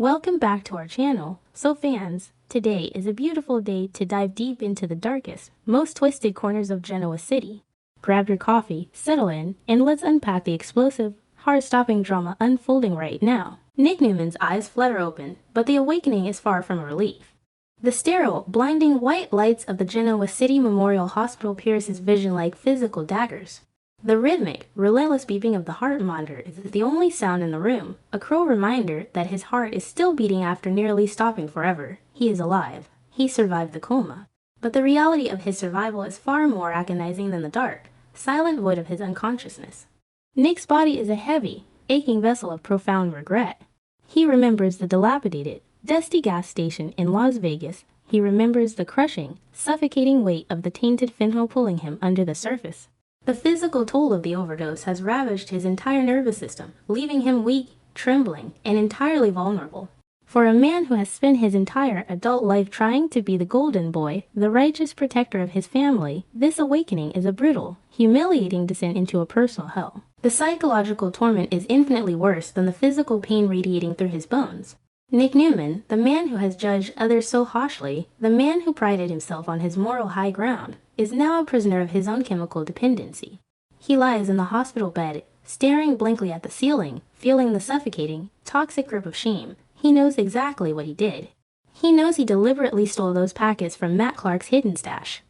Welcome back to our channel. So fans, today is a beautiful day to dive deep into the darkest, most twisted corners of Genoa City. Grab your coffee, settle in, and let's unpack the explosive, heart-stopping drama unfolding right now. Nick Newman's eyes flutter open, but the awakening is far from a relief. The sterile, blinding white lights of the Genoa City Memorial Hospital pierce his vision like physical daggers. The rhythmic, relentless beeping of the heart monitor is the only sound in the room, a cruel reminder that his heart is still beating after nearly stopping forever. He is alive. He survived the coma. But the reality of his survival is far more agonizing than the dark, silent void of his unconsciousness. Nick's body is a heavy, aching vessel of profound regret. He remembers the dilapidated, dusty gas station in Las Vegas. He remembers the crushing, suffocating weight of the tainted fentanyl pulling him under the surface. The physical toll of the overdose has ravaged his entire nervous system, leaving him weak, trembling, and entirely vulnerable. For a man who has spent his entire adult life trying to be the golden boy, the righteous protector of his family, this awakening is a brutal, humiliating descent into a personal hell. The psychological torment is infinitely worse than the physical pain radiating through his bones. Nick Newman, the man who has judged others so harshly, the man who prided himself on his moral high ground, is now a prisoner of his own chemical dependency. He lies in the hospital bed, staring blankly at the ceiling, feeling the suffocating, toxic grip of shame. He knows exactly what he did. He knows he deliberately stole those packets from Matt Clark's hidden stash.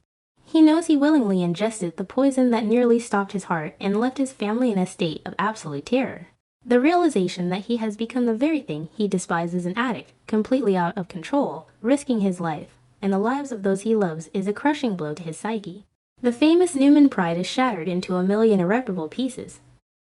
He knows he willingly ingested the poison that nearly stopped his heart and left his family in a state of absolute terror. The realization that he has become the very thing he despises, an addict, completely out of control, risking his life, and the lives of those he loves, is a crushing blow to his psyche. The famous Newman pride is shattered into a million irreparable pieces.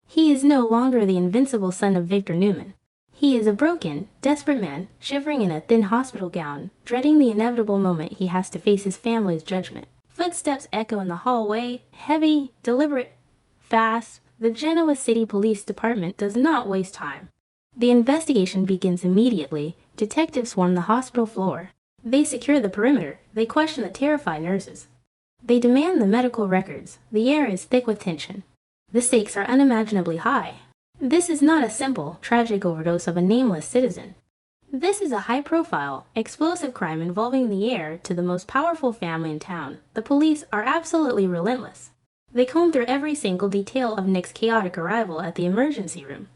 He is no longer the invincible son of Victor Newman. He is a broken, desperate man, shivering in a thin hospital gown, dreading the inevitable moment he has to face his family's judgment. Footsteps echo in the hallway, heavy, deliberate, fast. The Genoa City Police Department does not waste time. The investigation begins immediately. Detectives swarm the hospital floor. They secure the perimeter. They question the terrified nurses. They demand the medical records. The air is thick with tension. The stakes are unimaginably high. This is not a simple, tragic overdose of a nameless citizen. This is a high-profile, explosive crime involving the heir to the most powerful family in town. The police are absolutely relentless. They comb through every single detail of Nick's chaotic arrival at the emergency room.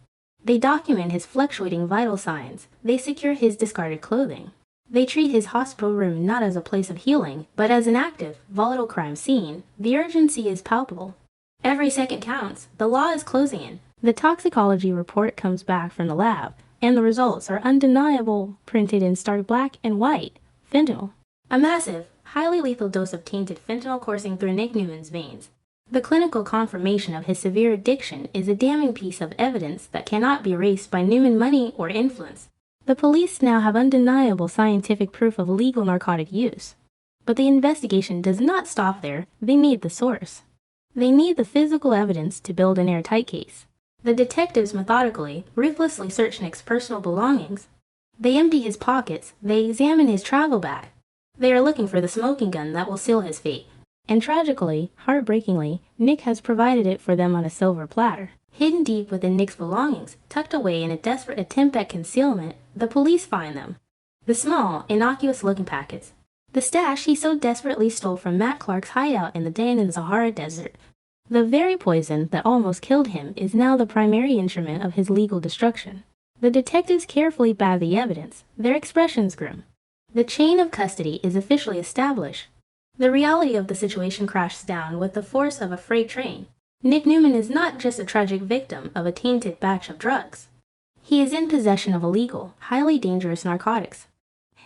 They document his fluctuating vital signs. They secure his discarded clothing. They treat his hospital room not as a place of healing, but as an active, volatile crime scene. The urgency is palpable. Every second counts. The law is closing in. The toxicology report comes back from the lab, and the results are undeniable, printed in stark black and white. Fentanyl. A massive, highly lethal dose of tainted fentanyl coursing through Nick Newman's veins. The clinical confirmation of his severe addiction is a damning piece of evidence that cannot be erased by Newman money or influence. The police now have undeniable scientific proof of illegal narcotic use. But the investigation does not stop there. They need the source. They need the physical evidence to build an airtight case. The detectives methodically, ruthlessly search Nick's personal belongings. They empty his pockets. They examine his travel bag. They are looking for the smoking gun that will seal his fate. And tragically, heartbreakingly, Nick has provided it for them on a silver platter. Hidden deep within Nick's belongings, tucked away in a desperate attempt at concealment, the police find them. The small, innocuous-looking packets. The stash he so desperately stole from Matt Clark's hideout in the Dan Sahara Desert. The very poison that almost killed him is now the primary instrument of his legal destruction. The detectives carefully bag the evidence, their expressions grim. The chain of custody is officially established. The reality of the situation crashes down with the force of a freight train. Nick Newman is not just a tragic victim of a tainted batch of drugs. He is in possession of illegal, highly dangerous narcotics.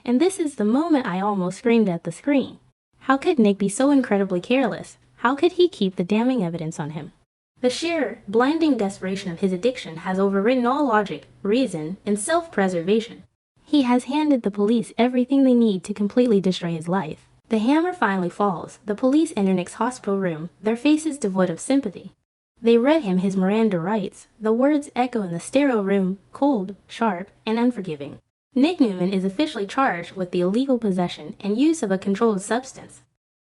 And this is the moment I almost screamed at the screen. How could Nick be so incredibly careless? How could he keep the damning evidence on him? The sheer, blinding desperation of his addiction has overridden all logic, reason, and self-preservation. He has handed the police everything they need to completely destroy his life. The hammer finally falls. The police enter Nick's hospital room, their faces devoid of sympathy. They read him his Miranda rights. The words echo in the sterile room, cold, sharp, and unforgiving. Nick Newman is officially charged with the illegal possession and use of a controlled substance.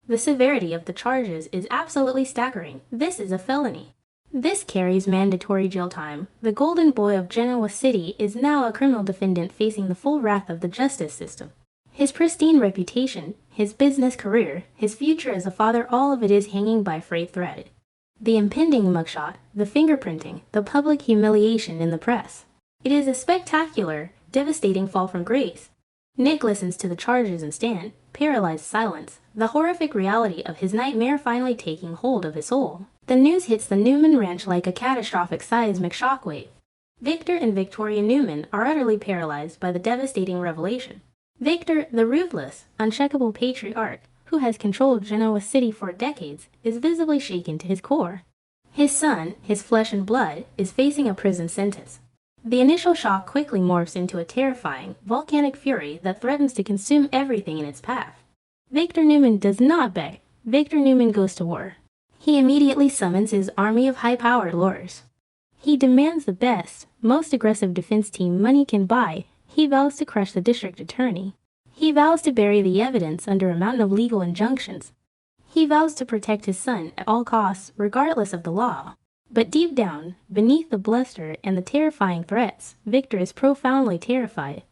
The severity of the charges is absolutely staggering. This is a felony. This carries mandatory jail time. The golden boy of Genoa City is now a criminal defendant facing the full wrath of the justice system. His pristine reputation, his business career, his future as a father, all of it is hanging by a frayed thread. The impending mugshot, the fingerprinting, the public humiliation in the press. It is a spectacular, devastating fall from grace. Nick listens to the charges and stand, paralyzed silence, the horrific reality of his nightmare finally taking hold of his soul. The news hits the Newman ranch like a catastrophic seismic shockwave. Victor and Victoria Newman are utterly paralyzed by the devastating revelation. Victor, the ruthless, uncheckable patriarch, who has controlled Genoa City for decades, is visibly shaken to his core. His son, his flesh and blood, is facing a prison sentence. The initial shock quickly morphs into a terrifying, volcanic fury that threatens to consume everything in its path. Victor Newman does not beg. Victor Newman goes to war. He immediately summons his army of high-powered lawyers. He demands the best, most aggressive defense team money can buy. He vows to crush the district attorney. He vows to bury the evidence under a mountain of legal injunctions. He vows to protect his son at all costs, regardless of the law. But deep down, beneath the bluster and the terrifying threats, Victor is profoundly terrified.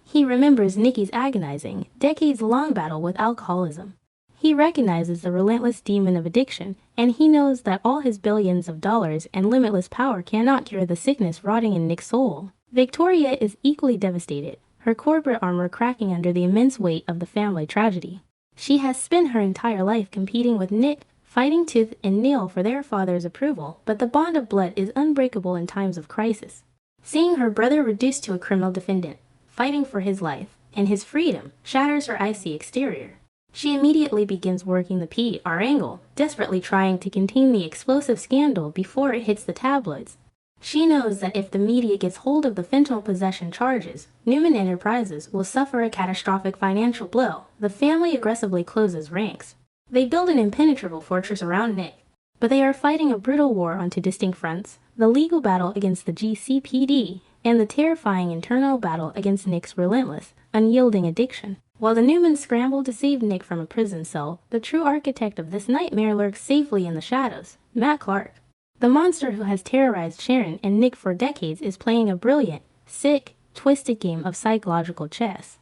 He remembers Nikki's agonizing, decades-long battle with alcoholism. He recognizes the relentless demon of addiction, and he knows that all his billions of dollars and limitless power cannot cure the sickness rotting in Nick's soul. Victoria is equally devastated, her corporate armor cracking under the immense weight of the family tragedy. She has spent her entire life competing with Nick, fighting tooth and nail for their father's approval, but the bond of blood is unbreakable in times of crisis. Seeing her brother reduced to a criminal defendant, fighting for his life and his freedom, shatters her icy exterior. She immediately begins working the PR angle, desperately trying to contain the explosive scandal before it hits the tabloids. She knows that if the media gets hold of the fentanyl possession charges, Newman Enterprises will suffer a catastrophic financial blow. The family aggressively closes ranks. They build an impenetrable fortress around Nick, but they are fighting a brutal war on two distinct fronts: the legal battle against the GCPD and the terrifying internal battle against Nick's relentless, unyielding addiction. While the Newmans scramble to save Nick from a prison cell, the true architect of this nightmare lurks safely in the shadows: Matt Clark. The monster who has terrorized Sharon and Nick for decades is playing a brilliant, sick, twisted game of psychological chess.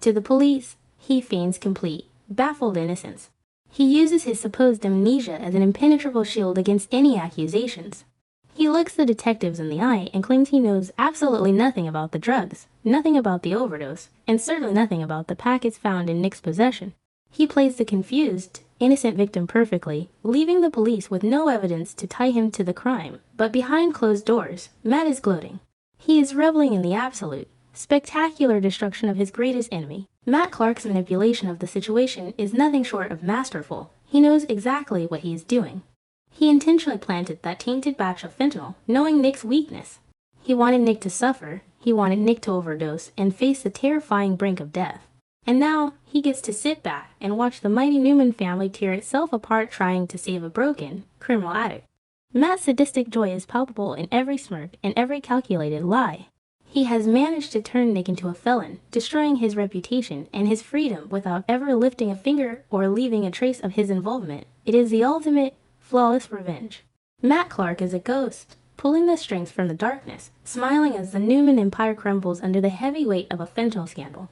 To the police, he feigns complete, baffled innocence. He uses his supposed amnesia as an impenetrable shield against any accusations. He looks the detectives in the eye and claims he knows absolutely nothing about the drugs, nothing about the overdose, and certainly nothing about the packets found in Nick's possession. He plays the confused, innocent victim perfectly, leaving the police with no evidence to tie him to the crime. But behind closed doors, Matt is gloating. He is reveling in the absolute, spectacular destruction of his greatest enemy. Matt Clark's manipulation of the situation is nothing short of masterful. He knows exactly what he is doing. He intentionally planted that tainted batch of fentanyl, knowing Nick's weakness. He wanted Nick to suffer, he wanted Nick to overdose and face the terrifying brink of death. And now, he gets to sit back and watch the mighty Newman family tear itself apart trying to save a broken, criminal addict. Matt's sadistic joy is palpable in every smirk and every calculated lie. He has managed to turn Nick into a felon, destroying his reputation and his freedom without ever lifting a finger or leaving a trace of his involvement. It is the ultimate, flawless revenge. Matt Clark is a ghost, pulling the strings from the darkness, smiling as the Newman empire crumbles under the heavy weight of a fentanyl scandal.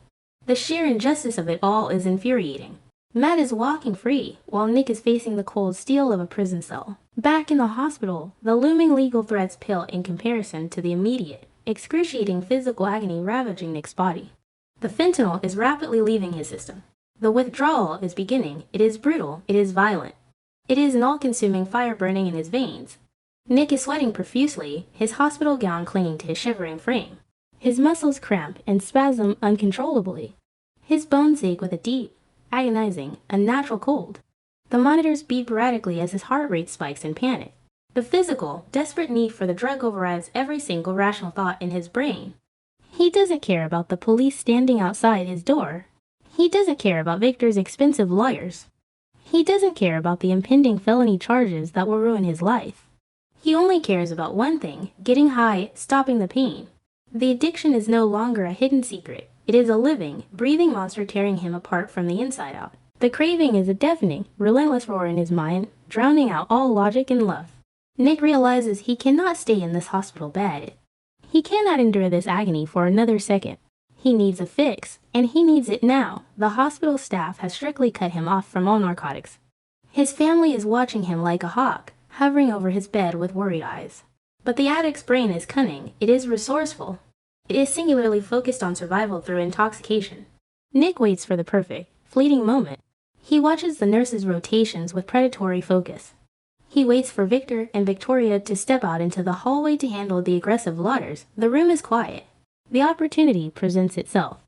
The sheer injustice of it all is infuriating. Matt is walking free, while Nick is facing the cold steel of a prison cell. Back in the hospital, the looming legal threats pale in comparison to the immediate, excruciating physical agony ravaging Nick's body. The fentanyl is rapidly leaving his system. The withdrawal is beginning. It is brutal. It is violent. It is an all-consuming fire burning in his veins. Nick is sweating profusely, his hospital gown clinging to his shivering frame. His muscles cramp and spasm uncontrollably. His bones ache with a deep, agonizing, unnatural cold. The monitors beep erratically as his heart rate spikes in panic. The physical, desperate need for the drug overrides every single rational thought in his brain. He doesn't care about the police standing outside his door. He doesn't care about Victor's expensive lawyers. He doesn't care about the impending felony charges that will ruin his life. He only cares about one thing: getting high, stopping the pain. The addiction is no longer a hidden secret. It is a living, breathing monster tearing him apart from the inside out. The craving is a deafening, relentless roar in his mind, drowning out all logic and love. Nick realizes he cannot stay in this hospital bed. He cannot endure this agony for another second. He needs a fix, and he needs it now. The hospital staff has strictly cut him off from all narcotics. His family is watching him like a hawk, hovering over his bed with worried eyes. But the addict's brain is cunning, it is resourceful. It is singularly focused on survival through intoxication. Nick waits for the perfect, fleeting moment. He watches the nurses' rotations with predatory focus. He waits for Victor and Victoria to step out into the hallway to handle the aggressive lotters. The room is quiet. The opportunity presents itself.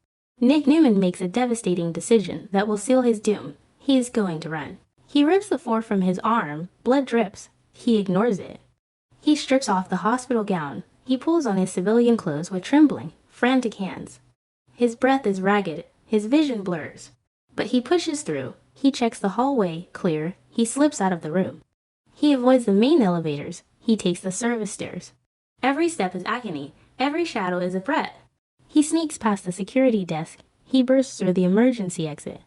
Nick Newman makes a devastating decision that will seal his doom. He is going to run. He rips the floor from his arm. Blood drips. He ignores it. He strips off the hospital gown. He pulls on his civilian clothes with trembling, frantic hands. His breath is ragged. His vision blurs. But he pushes through. He checks the hallway, clear. He slips out of the room. He avoids the main elevators. He takes the service stairs. Every step is agony. Every shadow is a threat. He sneaks past the security desk. He bursts through the emergency exit.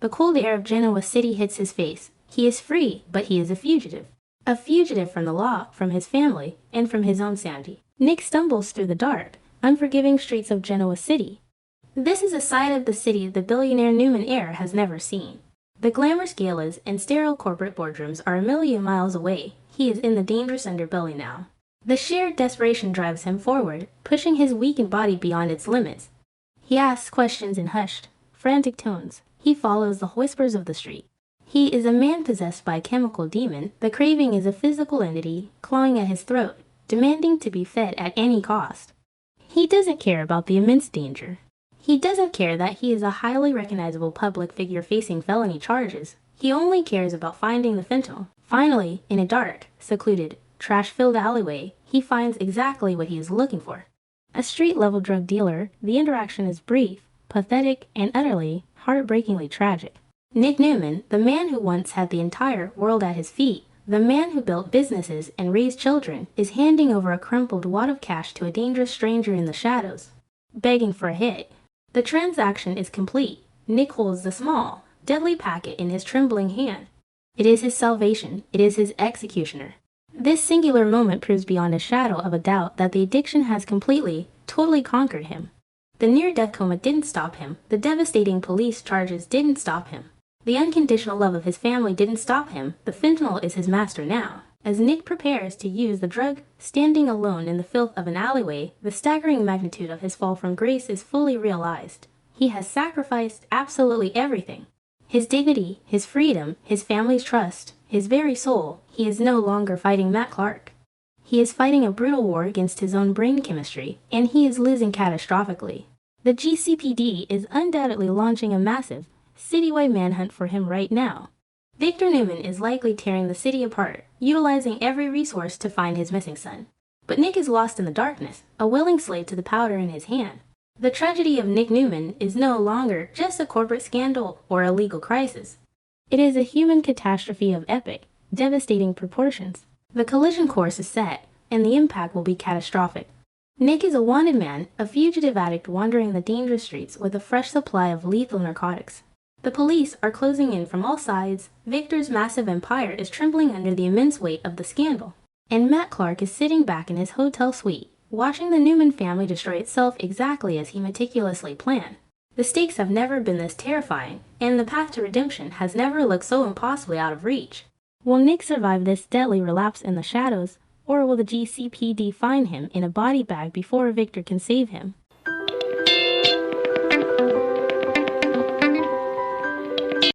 The cold air of Genoa City hits his face. He is free, but he is a fugitive. A fugitive from the law, from his family, and from his own sanity. Nick stumbles through the dark, unforgiving streets of Genoa City. This is a side of the city the billionaire Newman heir has never seen. The glamorous galas and sterile corporate boardrooms are a million miles away. He is in the dangerous underbelly now. The sheer desperation drives him forward, pushing his weakened body beyond its limits. He asks questions in hushed, frantic tones. He follows the whispers of the street. He is a man possessed by a chemical demon. The craving is a physical entity, clawing at his throat, demanding to be fed at any cost. He doesn't care about the immense danger. He doesn't care that he is a highly recognizable public figure facing felony charges. He only cares about finding the fentanyl. Finally, in a dark, secluded, trash-filled alleyway, he finds exactly what he is looking for. A street-level drug dealer. The interaction is brief, pathetic, and utterly, heartbreakingly tragic. Nick Newman, the man who once had the entire world at his feet, the man who built businesses and raised children, is handing over a crumpled wad of cash to a dangerous stranger in the shadows, begging for a hit. The transaction is complete. Nick holds the small, deadly packet in his trembling hand. It is his salvation. It is his executioner. This singular moment proves beyond a shadow of a doubt that the addiction has completely, totally conquered him. The near-death coma didn't stop him. The devastating police charges didn't stop him. The unconditional love of his family didn't stop him. The fentanyl is his master now. As Nick prepares to use the drug, standing alone in the filth of an alleyway, the staggering magnitude of his fall from grace is fully realized. He has sacrificed absolutely everything. His dignity, his freedom, his family's trust, his very soul. He is no longer fighting Matt Clark. He is fighting a brutal war against his own brain chemistry, and he is losing catastrophically. The GCPD is undoubtedly launching a massive, citywide manhunt for him right now. Victor Newman is likely tearing the city apart, utilizing every resource to find his missing son. But Nick is lost in the darkness, a willing slave to the powder in his hand. The tragedy of Nick Newman is no longer just a corporate scandal or a legal crisis. It is a human catastrophe of epic, devastating proportions. The collision course is set, and the impact will be catastrophic. Nick is a wanted man, a fugitive addict wandering the dangerous streets with a fresh supply of lethal narcotics. The police are closing in from all sides. Victor's massive empire is trembling under the immense weight of the scandal. And Matt Clark is sitting back in his hotel suite, watching the Newman family destroy itself exactly as he meticulously planned. The stakes have never been this terrifying, and the path to redemption has never looked so impossibly out of reach. Will Nick survive this deadly relapse in the shadows, or will the GCPD find him in a body bag before Victor can save him?